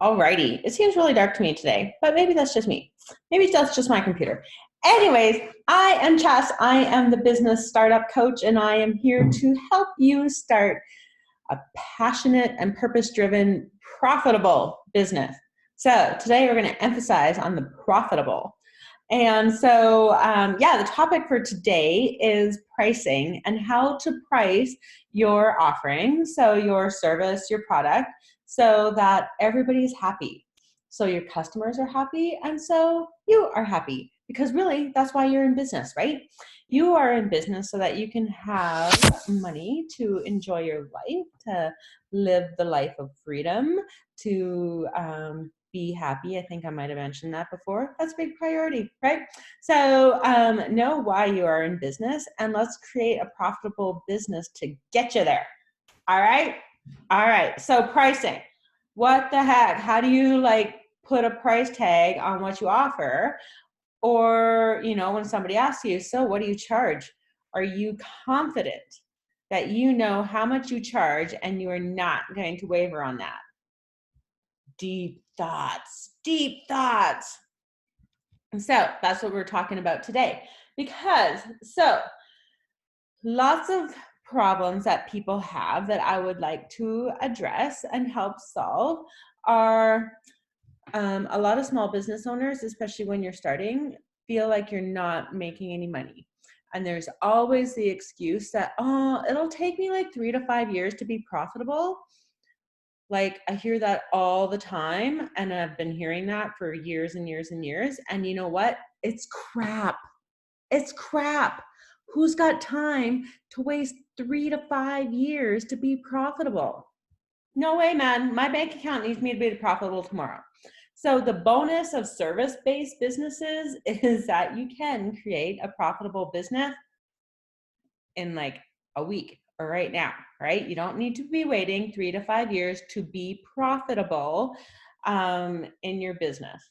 Alrighty, it seems really dark to me today, but maybe that's just me. Maybe that's just my computer. Anyways, I am Chess. I am the business startup coach, and I am here to help you start a passionate and purpose-driven, profitable business. So today we're going to emphasize on the profitable. And so, the topic for today is pricing and how to price your offering, so your service, your product, so that everybody's happy. So your customers are happy, and so you are happy. Because really, that's why you're in business, right? You are in business so that you can have money to enjoy your life, to live the life of freedom, to be happy. I think I might have mentioned that before. That's a big priority, right? So know why you are in business, and let's create a profitable business to get you there. All right? All right. So pricing. What the heck? How do you put a price tag on what you offer? Or, when somebody asks you, so what do you charge? Are you confident that you know how much you charge and you are not going to waver on that? Deep thoughts, deep thoughts. And so that's what we're talking about today. Because, lots of problems that people have that I would like to address and help solve are a lot of small business owners, especially when you're starting, feel like you're not making any money. And there's always the excuse that, oh, it'll take me like 3 to 5 years to be profitable. Like, I hear that all the time, and I've been hearing that for years and years and years. And you know what? It's crap. It's crap. Who's got time to waste 3 to 5 years to be profitable? No way, man. My bank account needs me to be profitable tomorrow. So the bonus of service-based businesses is that you can create a profitable business in like a week or right now, right? You don't need to be waiting 3 to 5 years to be profitable in your business.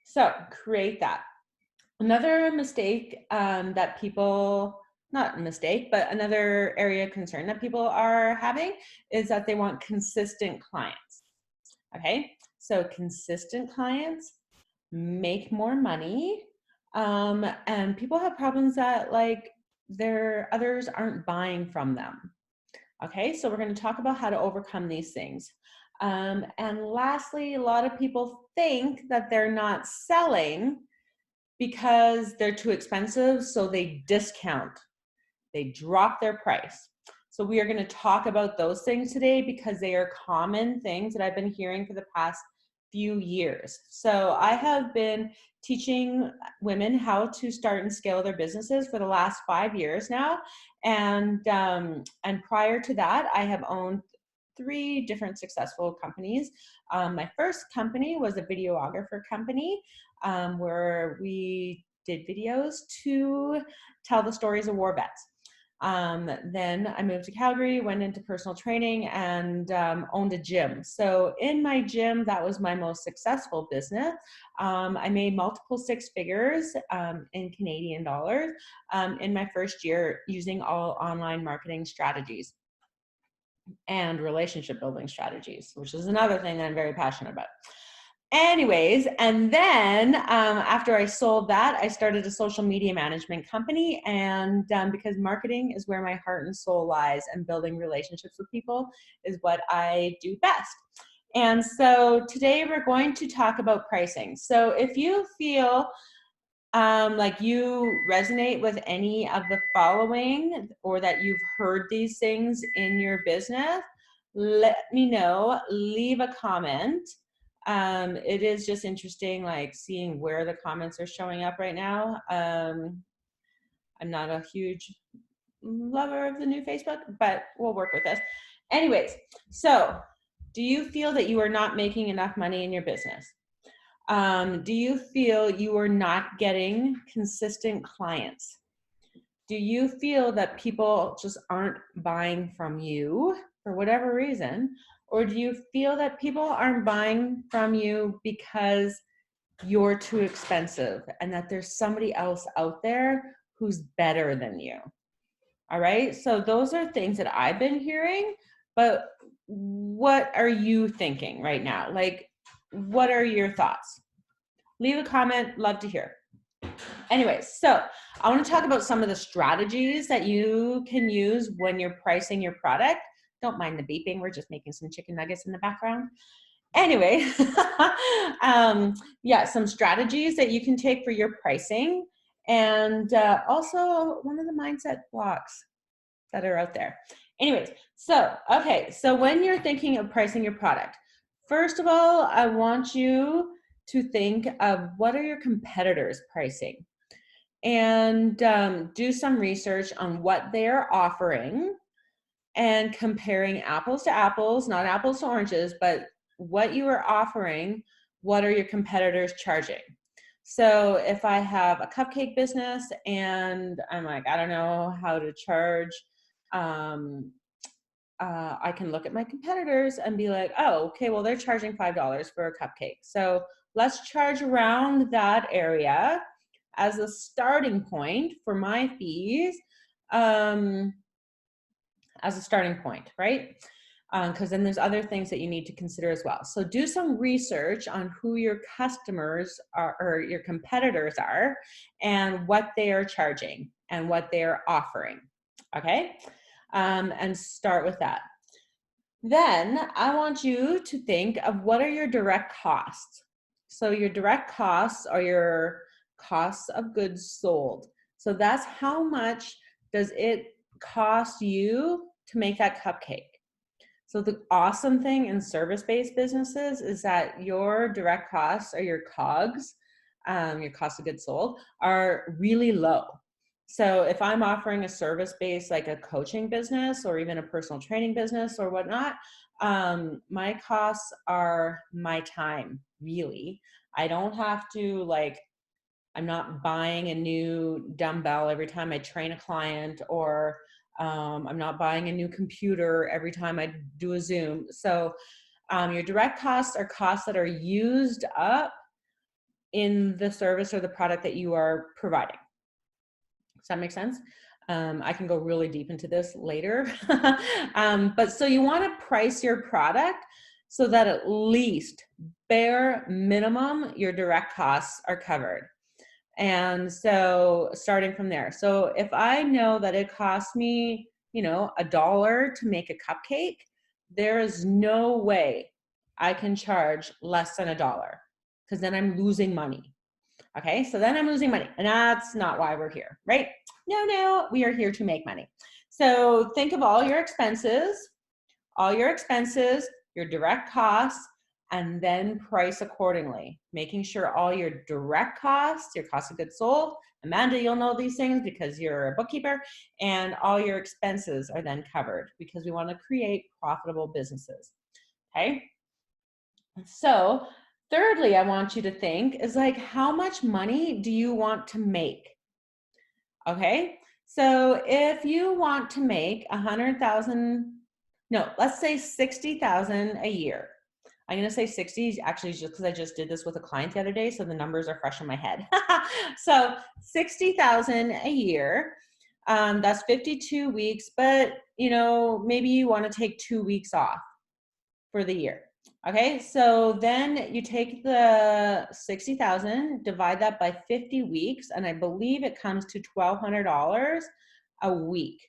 So create that. Another mistake that people, not a mistake, but another area of concern that people are having is that they want consistent clients. Okay, so consistent clients make more money, and people have problems that their others aren't buying from them. Okay, so we're going to talk about how to overcome these things. And lastly, a lot of people think that they're not selling because they're too expensive, so they discount, they drop their price. So we are going to talk about those things today because they are common things that I've been hearing for the past few years. So I have been teaching women how to start and scale their businesses for the last 5 years now. And prior to that, I have owned 3 different successful companies. My first company was a videographer company where we did videos to tell the stories of war vets. Then I moved to Calgary, went into personal training, and owned a gym. So in my gym, that was my most successful business. I made multiple 6 figures in Canadian dollars in my first year using all online marketing strategies and relationship building strategies, which is another thing that I'm very passionate about. Anyways, and then after I sold that, I started a social media management company. And because marketing is where my heart and soul lies, and building relationships with people is what I do best. And so today we're going to talk about pricing. So if you feel like you resonate with any of the following, or that you've heard these things in your business, let me know, leave a comment. It is just interesting, like seeing where the comments are showing up right now. I'm not a huge lover of the new Facebook, but we'll work with this. Anyways, so do you feel that you are not making enough money in your business? Do you feel you are not getting consistent clients? Do you feel that people just aren't buying from you for whatever reason? Or do you feel that people aren't buying from you because you're too expensive and that there's somebody else out there who's better than you? All right, so those are things that I've been hearing, but what are you thinking right now? Like, what are your thoughts? Leave a comment, love to hear. Anyways, so I want to talk about some of the strategies that you can use when you're pricing your product. Don't mind the beeping, we're just making some chicken nuggets in the background. Anyway, yeah, some strategies that you can take for your pricing, and also one of the mindset blocks that are out there. Anyways, so, okay, so when you're thinking of pricing your product, first of all, I want you to think of what are your competitors pricing, and do some research on what they're offering and comparing apples to apples, not apples to oranges, but what you are offering, what are your competitors charging? So if I have a cupcake business and I'm like, I don't know how to charge, I can look at my competitors and be like, oh, okay, well, they're charging $5 for a cupcake. So let's charge around that area as a starting point for my fees, as a starting point, right? Because then there's other things that you need to consider as well. So do some research on who your customers are or your competitors are and what they are charging and what they're offering, okay? And start with that. Then I want you to think of what are your direct costs. So your direct costs are your costs of goods sold. So that's how much does it cost you to make that cupcake. So the awesome thing in service-based businesses is that your direct costs or your COGS, your cost of goods sold, are really low. So if I'm offering a service-based, like a coaching business or even a personal training business or whatnot, my costs are my time, really. I don't have to I'm not buying a new dumbbell every time I train a client, or I'm not buying a new computer every time I do a Zoom. So your direct costs are costs that are used up in the service or the product that you are providing. Does that make sense? I can go really deep into this later. But so you want to price your product so that at least bare minimum, your direct costs are covered. And so starting from there. So if I know that it costs me, $1 to make a cupcake, there is no way I can charge less than $1, because then I'm losing money. Okay, so then I'm losing money, and that's not why we're here, right? No, we are here to make money. So think of all your expenses, your direct costs, and then price accordingly, making sure all your direct costs, your cost of goods sold, Amanda, you'll know these things because you're a bookkeeper, and all your expenses are then covered, because we want to create profitable businesses. Okay, so thirdly, I want you to think is how much money do you want to make? Okay, so if you want to make 100,000, no, let's say 60,000 a year. I'm going to say 60 actually just because I just did this with a client the other day, so the numbers are fresh in my head. So 60,000 a year, that's 52 weeks, but maybe you want to take 2 weeks off for the year. Okay, so then you take the 60,000, divide that by 50 weeks, and I believe it comes to $1,200 a week.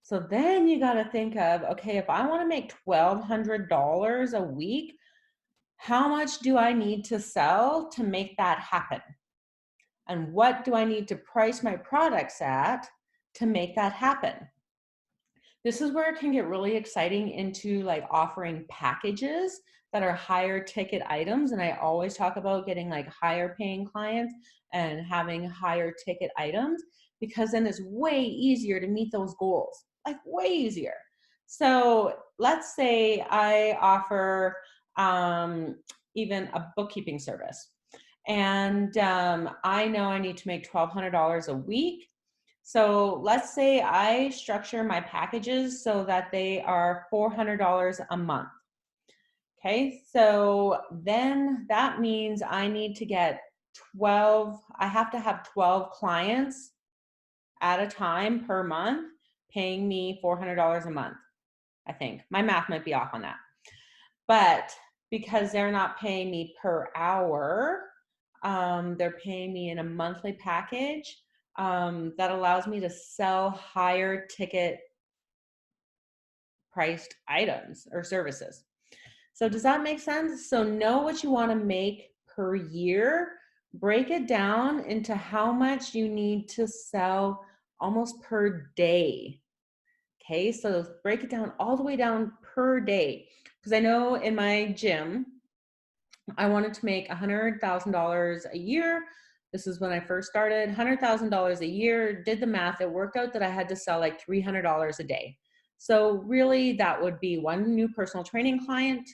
So then you got to think of, okay, if I want to make $1,200 a week, how much do I need to sell to make that happen? And what do I need to price my products at to make that happen? This is where it can get really exciting into offering packages that are higher ticket items. And I always talk about getting higher paying clients and having higher ticket items, because then it's way easier to meet those goals, way easier. So let's say I offer even a bookkeeping service, and I know I need to make $1,200 a week. So let's say I structure my packages so that they are $400 a month. Okay, so then that means I need to get I have to have 12 clients at a time per month paying me $400 a month. I think my math might be off on that. But because they're not paying me per hour. They're paying me in a monthly package that allows me to sell higher ticket priced items or services. So does that make sense? So know what you want to make per year, break it down into how much you need to sell almost per day. Okay, so break it down all the way down per day. Because I know in my gym, I wanted to make $100,000 a year. This is when I first started, $100,000 a year, did the math. It worked out that I had to sell like $300 a day. So really that would be one new personal training client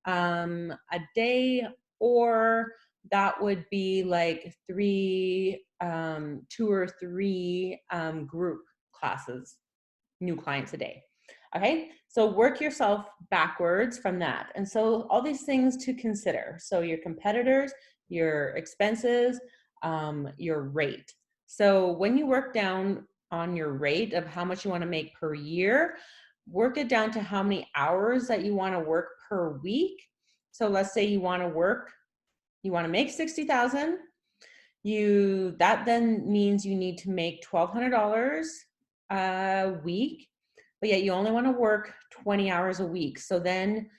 a day, or that would be like two or three group classes, new clients a day. Okay, so work yourself backwards from that. And so all these things to consider. So your competitors, your expenses, your rate. So when you work down on your rate of how much you want to make per year, work it down to how many hours that you want to work per week. So let's say you want to make 60,000. That then means you need to make $1,200 a week, but yet you only want to work 20 hours a week. So then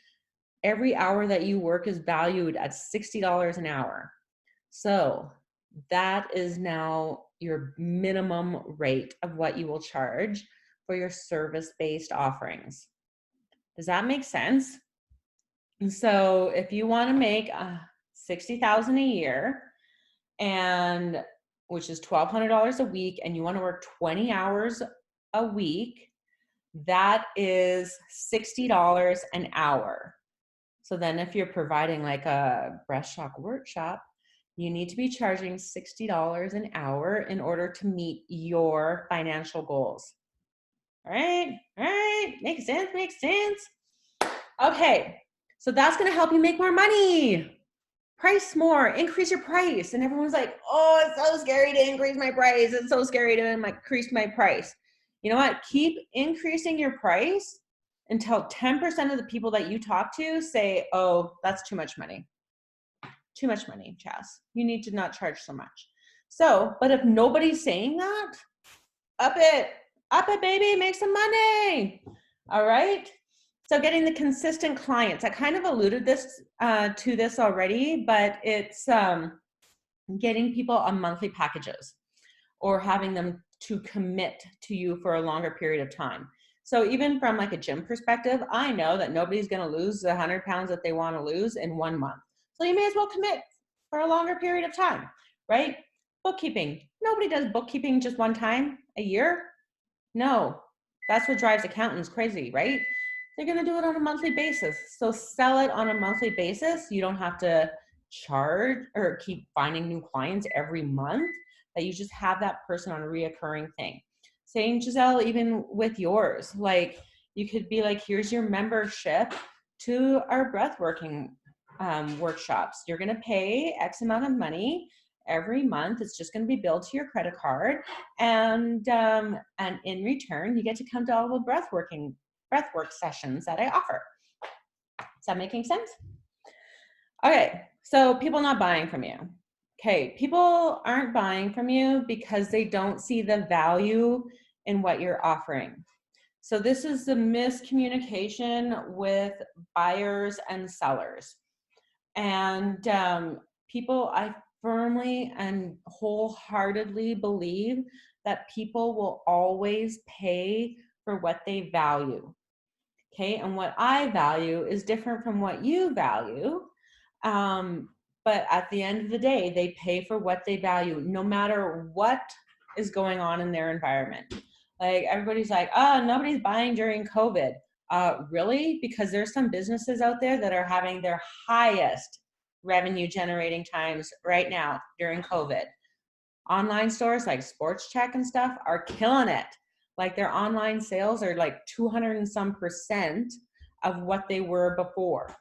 every hour that you work is valued at $60 an hour. So that is now your minimum rate of what you will charge for your service-based offerings. Does that make sense? And so if you want to make $60,000 a year, and which is $1,200 a week, and you want to work 20 hours a week, that is $60 an hour. So then if you're providing like a breast shock workshop, you need to be charging $60 an hour in order to meet your financial goals. All right, makes sense. Okay, so that's gonna help you make more money. Price more, increase your price. And everyone's like, oh, it's so scary to increase my price. It's so scary to increase my price. You know what? Keep increasing your price until 10% of the people that you talk to say, oh, that's too much money. Too much money, Chaz. You need to not charge so much. So, but if nobody's saying that, up it, baby, make some money. All right. So getting the consistent clients, I kind of alluded to this already, but it's getting people on monthly packages or having them to commit to you for a longer period of time. So even from like a gym perspective, I know that nobody's going to lose the 100 pounds that they want to lose in 1 month. So you may as well commit for a longer period of time, right? Bookkeeping. Nobody does bookkeeping just one time a year. No, that's what drives accountants crazy, right? They're going to do it on a monthly basis. So sell it on a monthly basis. You don't have to charge or keep finding new clients every month, that you just have that person on a reoccurring thing. Same, Giselle, even with yours, like you could be like, here's your membership to our breathworking workshops. You're going to pay X amount of money every month. It's just going to be billed to your credit card, and in return, you get to come to all the breathwork sessions that I offer. Is that making sense? Okay, so people not buying from you. Okay, people aren't buying from you because they don't see the value in what you're offering. So this is the miscommunication with buyers and sellers. And people, I firmly and wholeheartedly believe that people will always pay for what they value. Okay, and what I value is different from what you value. But at the end of the day, they pay for what they value, no matter what is going on in their environment. Like everybody's like, oh, nobody's buying during COVID. Really? Because there's some businesses out there that are having their highest revenue generating times right now during COVID. Online stores like Sports Check and stuff are killing it. Like their online sales are like 200 and some % of what they were before.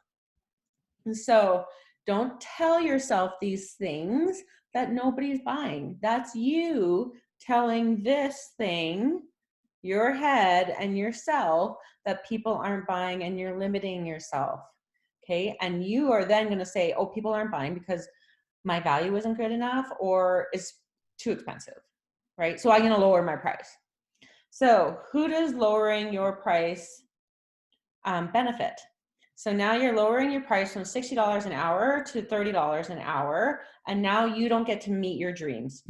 And so don't tell yourself these things that nobody's buying. That's you telling this thing, your head and yourself, that people aren't buying, and you're limiting yourself. Okay. And you are then going to say, oh, people aren't buying because my value isn't good enough or it's too expensive, right? So I'm going to lower my price. So who does lowering your price benefit? So now you're lowering your price from $60 an hour to $30 an hour. And now you don't get to meet your dreams,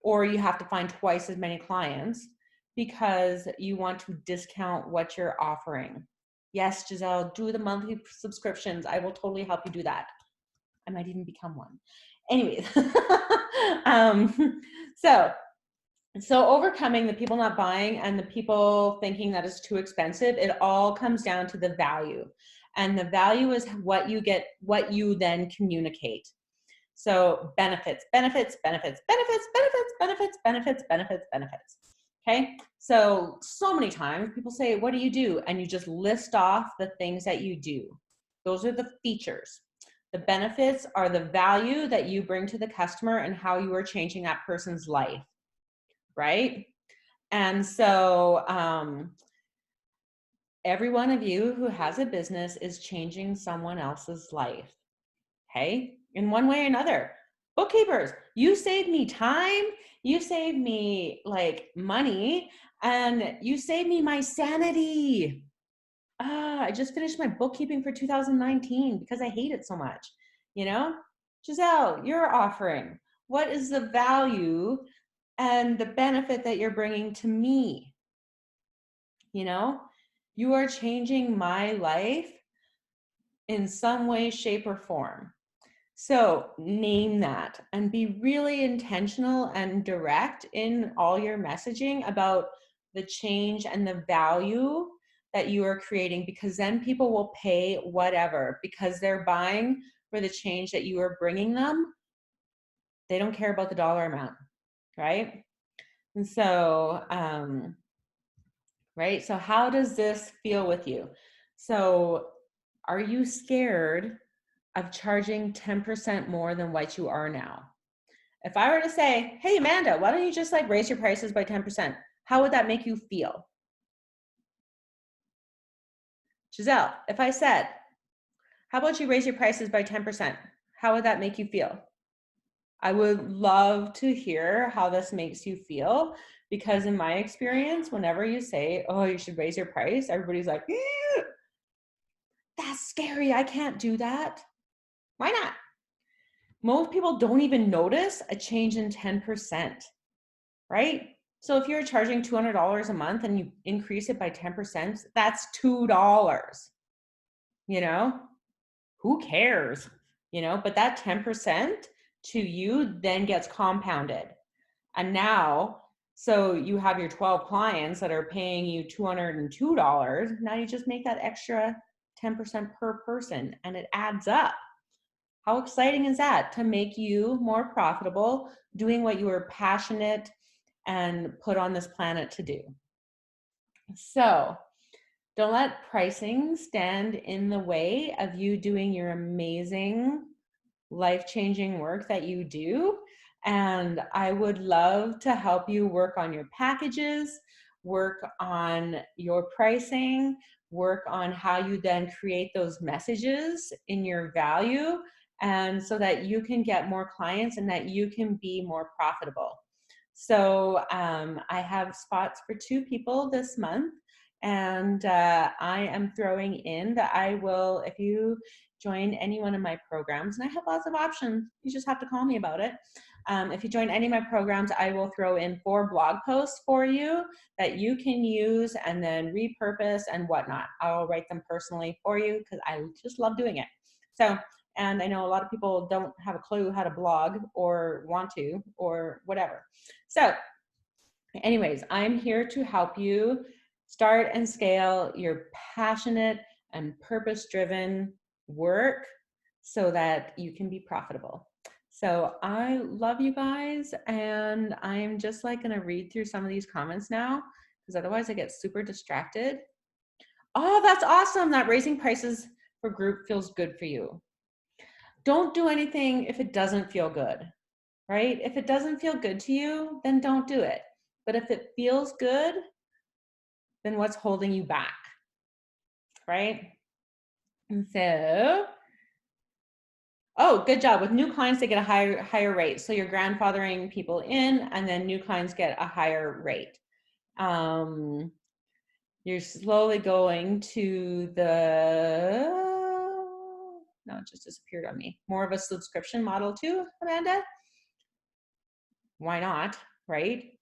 or you have to find twice as many clients because you want to discount what you're offering. Yes, Giselle, do the monthly subscriptions. I will totally help you do that. I might even become one. Anyways, so overcoming the people not buying and the people thinking that it's too expensive, it all comes down to the value. And the value is what you get, what you then communicate. So benefits, benefits, benefits, benefits, benefits, benefits, benefits, benefits, benefits. Okay. So many times people say, what do you do? And you just list off the things that you do. Those are the features. The benefits are the value that you bring to the customer and how you are changing that person's life. Right. And so every one of you who has a business is changing someone else's life. Okay. In one way or another. Bookkeepers, you save me time, you save me like money, and you save me my sanity. I just finished my bookkeeping for 2019 because I hate it so much. You know, Giselle, you're offering. What is the value and the benefit that you're bringing to me? You know, you are changing my life in some way, shape, or form. So name that and be really intentional and direct in all your messaging about the change and the value that you are creating, because then people will pay whatever because they're buying for the change that you are bringing them. They don't care about the dollar amount, right? And so, right? So how does this feel with you? So are you scared of charging 10% more than what you are now? If I were to say, hey, Amanda, why don't you just like raise your prices by 10%? How would that make you feel? Giselle, if I said, how about you raise your prices by 10%? How would that make you feel? I would love to hear how this makes you feel, because in my experience, whenever you say, oh, you should raise your price, everybody's like, that's scary. I can't do that. Why not? Most people don't even notice a change in 10%, right? So if you're charging $200 a month and you increase it by 10%, that's $2. You know, who cares? You know, but that 10% to you then gets compounded. And now, so you have your 12 clients that are paying you $202. Now you just make that extra 10% per person and it adds up. How exciting is that, to make you more profitable doing what you are passionate and put on this planet to do? So don't let pricing stand in the way of you doing your amazing, life-changing work that you do. And I would love to help you work on your packages, work on your pricing, work on how you then create those messages in your value, and so that you can get more clients and that you can be more profitable. So I have spots for 2 people this month, and I am throwing in that I will, if you join any one of my programs, and I have lots of options, you just have to call me about it. If you join any of my programs, I will throw in 4 blog posts for you that you can use and then repurpose and whatnot. I'll write them personally for you because I just love doing it. So, and I know a lot of people don't have a clue how to blog or want to or whatever. So anyways, I'm here to help you start and scale your passionate and purpose-driven work so that you can be profitable. So I love you guys, and I'm just like gonna read through some of these comments now, because otherwise I get super distracted. Oh, that's awesome that raising prices for group feels good for you. Don't do anything if it doesn't feel good, right? If it doesn't feel good to you, then don't do it. But if it feels good, then what's holding you back, right? And so, oh, good job. With new clients, they get a higher rate. So you're grandfathering people in, and then new clients get a higher rate. You're slowly going to the, no, it just disappeared on me. More of a subscription model too, Amanda? Why not, right?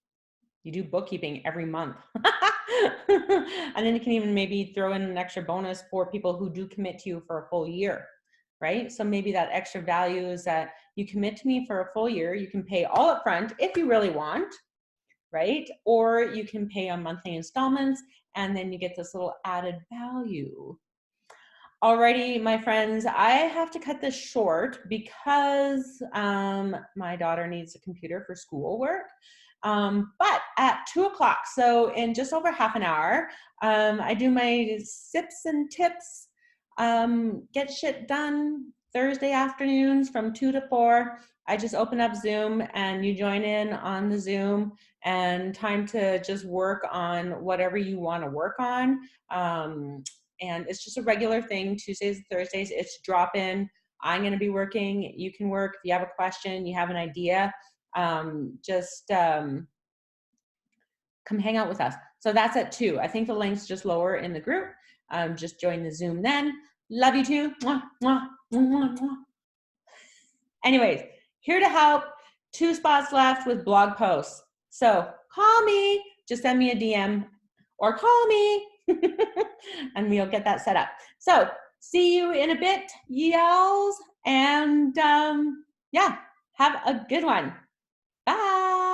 You do bookkeeping every month. And then you can even maybe throw in an extra bonus for people who do commit to you for a full year, right? So maybe that extra value is that you commit to me for a full year. You can pay all up front if you really want, right? Or you can pay on monthly installments, and then you get this little added value. Alrighty, my friends, I have to cut this short because my daughter needs a computer for schoolwork. But at 2 o'clock, so in just over half an hour, I do my sips and tips, get shit done Thursday afternoons from 2 to 4. I just open up Zoom and you join in on the Zoom, and time to just work on whatever you want to work on. And it's just a regular thing, Tuesdays and Thursdays. It's drop in. I'm going to be working. You can work. If you have a question, you have an idea, just come hang out with us. So that's at 2. I think the link's just lower in the group. Just join the Zoom then. Love you too. Mwah, mwah, mwah, mwah. Anyways, here to help. 2 spots left with blog posts. So call me. Just send me a DM or call me. And we'll get that set up. So see you in a bit, yells, and yeah, have a good one. Bye.